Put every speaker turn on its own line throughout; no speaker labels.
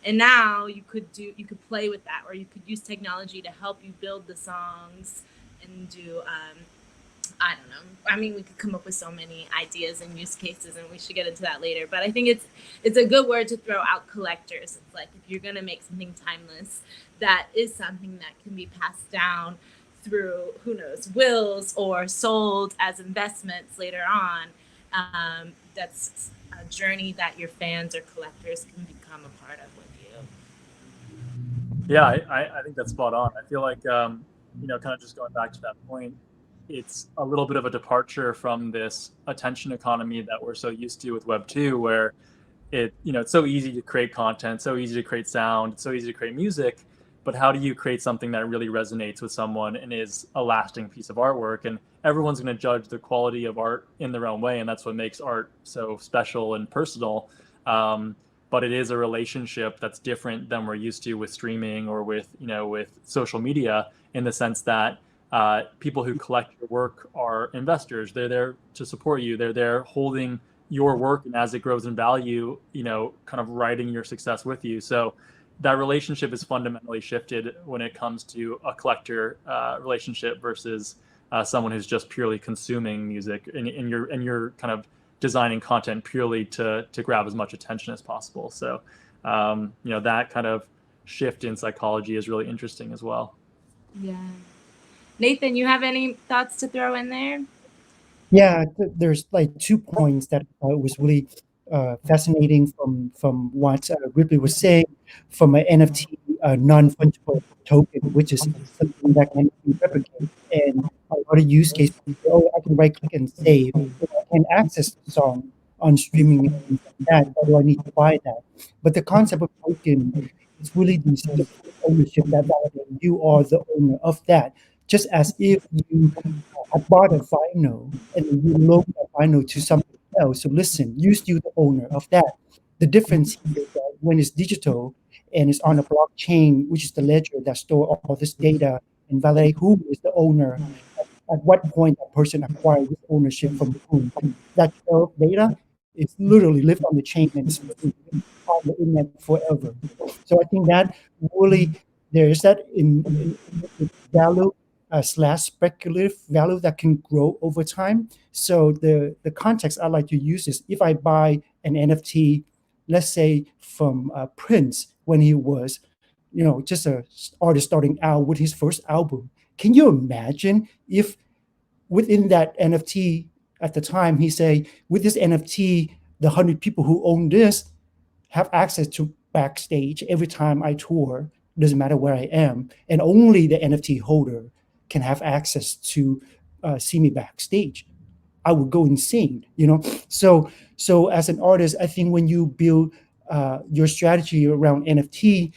And now you could play with that, or you could use technology to help you build the songs and do I don't know. I mean, we could come up with so many ideas and use cases, and we should get into that later. But I think it's a good word to throw out collectors. It's like if you're gonna make something timeless, that is something that can be passed down through, who knows, wills or sold as investments later on. That's a journey that your fans or collectors can become a part of with you.
Yeah, I think that's spot on. I feel like, kind of just going back to that point, it's a little bit of a departure from this attention economy that we're so used to with Web 2, where it's so easy to create content, so easy to create sound, so easy to create music, but how do you create something that really resonates with someone and is a lasting piece of artwork? And everyone's going to judge the quality of art in their own way, and that's what makes art so special and personal. But it is a relationship that's different than we're used to with streaming or with social media, in the sense that people who collect your work are investors. They're there to support you. They're there holding your work, and as it grows in value, kind of riding your success with you. So that relationship is fundamentally shifted when it comes to a collector relationship versus someone who's just purely consuming music, and you're kind of designing content purely to grab as much attention as possible. So that kind of shift in psychology is really interesting as well.
Yeah. Nathan, you have any thoughts to throw in there?
Yeah, there's like 2 points that was really fascinating from what Ripley was saying from an NFT non-fungible token, which is something that can be replicated. And a lot of use cases, oh, I can right click and save. If I can access the song on streaming and things like that, why do I need to buy that? But the concept of token is really the ownership that validates you are the owner of that. Just as if you had bought a vinyl and you loan that vinyl to somebody else. So listen, you still the owner of that. The difference here is that when it's digital and it's on a blockchain, which is the ledger that store all this data and validate who is the owner, at what point a person acquired this ownership from whom. That share of data is literally live on the chain and it's on the internet forever. So I think that really there is that in value slash speculative value that can grow over time. So the context I like to use is if I buy an NFT, let's say from Prince when he was, just a artist starting out with his first album. Can you imagine if within that NFT at the time he say, with this NFT, the 100 people who own this have access to backstage every time I tour, doesn't matter where I am, and only the NFT holder can have access to see me backstage. I would go insane. So as an artist, I think when you build your strategy around NFT,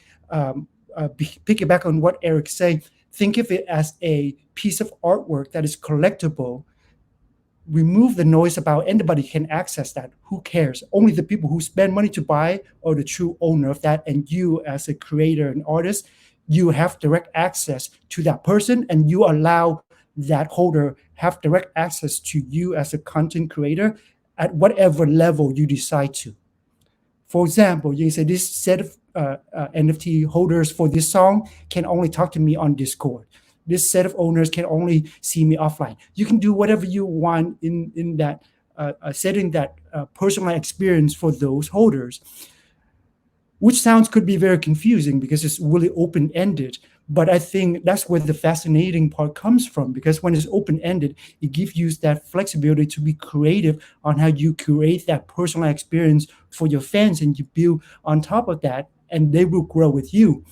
pick it back on what Eric said. Think of it as a piece of artwork that is collectible. Remove the noise about anybody can access that. Who cares? Only the people who spend money to buy are the true owner of that. And you, as a creator and artist, you have direct access to that person, and you allow that holder have direct access to you as a content creator at whatever level you decide to. For example, you say this set of NFT holders for this song can only talk to me on Discord. This set of owners can only see me offline. You can do whatever you want in that setting that personal experience for those holders, which sounds could be very confusing because it's really open-ended. But I think that's where the fascinating part comes from, because when it's open-ended, it gives you that flexibility to be creative on how you create that personal experience for your fans, and you build on top of that, and they will grow with you.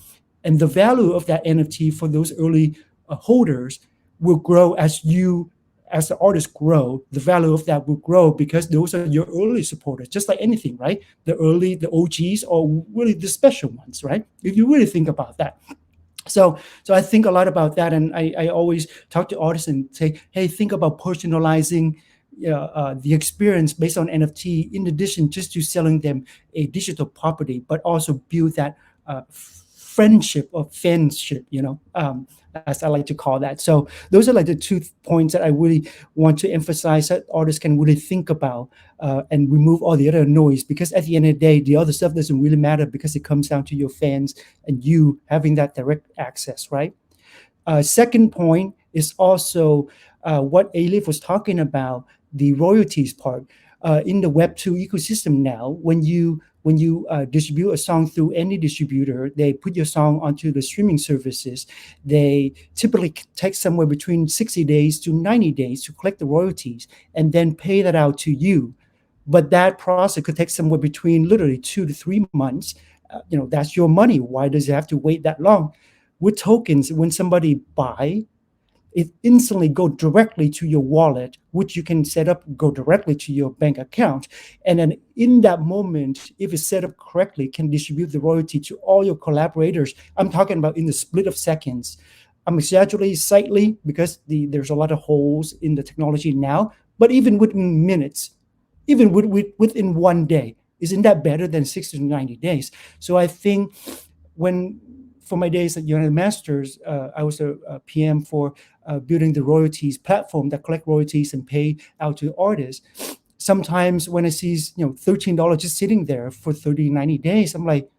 And the value of that NFT for those early holders will grow as the artists grow. The value of that will grow because those are your early supporters, just like anything, right? The OGs are really the special ones, right? If you really think about that. So I think a lot about that, and I always talk to artists and say, hey, think about personalizing the experience based on NFT, in addition just to selling them a digital property, but also build that friendship or fanship, as I like to call that. So those are like the 2 points that I really want to emphasize that artists can really think about, and remove all the other noise, because at the end of the day, the other stuff doesn't really matter, because it comes down to your fans and you having that direct access, right? Second point is also what Ayliffe was talking about, the royalties part. In the Web2 ecosystem now, when you distribute a song through any distributor, they put your song onto the streaming services. They typically take somewhere between 60 days to 90 days to collect the royalties and then pay that out to you. But that process could take somewhere between literally 2 to 3 months. That's your money. Why does it have to wait that long? With tokens, when somebody buy, it instantly go directly to your wallet, which you can set up go directly to your bank account. And then in that moment, if it's set up correctly, can distribute the royalty to all your collaborators. I'm talking about in the split of seconds. I'm exaggerating slightly because there's a lot of holes in the technology now, but even within minutes, even within one day, isn't that better than 60 to 90 days? So I think for my days at United Masters, I was a PM for building the royalties platform that collect royalties and pay out to artists. Sometimes when I see $13 just sitting there for 30, 90 days, I'm like,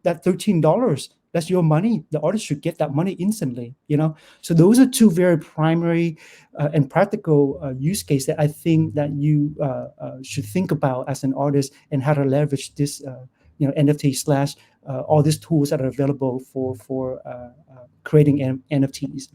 that $13, that's your money. The artist should get that money instantly. So those are 2 very primary and practical use cases that I think that you should think about as an artist, and how to leverage this NFT slash all these tools that are available for creating NFTs.